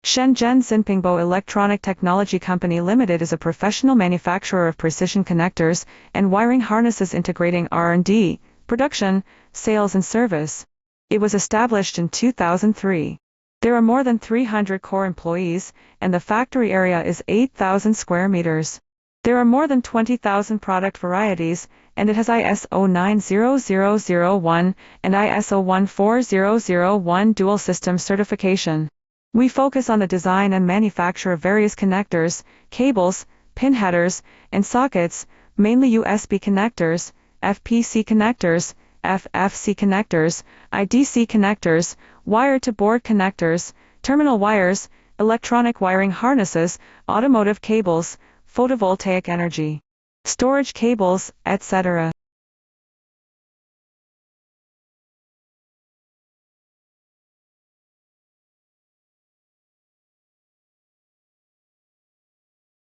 Shenzhen Xinpingbo Electronic Technology Company Limited is a professional manufacturer of precision connectors and wiring harnesses integrating R&D, production, sales and service. It was established in 2003. There are more than 300 core employees, and the factory area is 8,000 square meters. There are more than 20,000 product varieties, and it has ISO 90001 and ISO 14001 dual system certification. We focus on the design and manufacture of various connectors, cables, pin headers, and sockets, mainly USB connectors, FPC connectors, FFC connectors, IDC connectors, wire-to-board connectors, terminal wires, electronic wiring harnesses, automotive cables, photovoltaic energy storage cables, etc.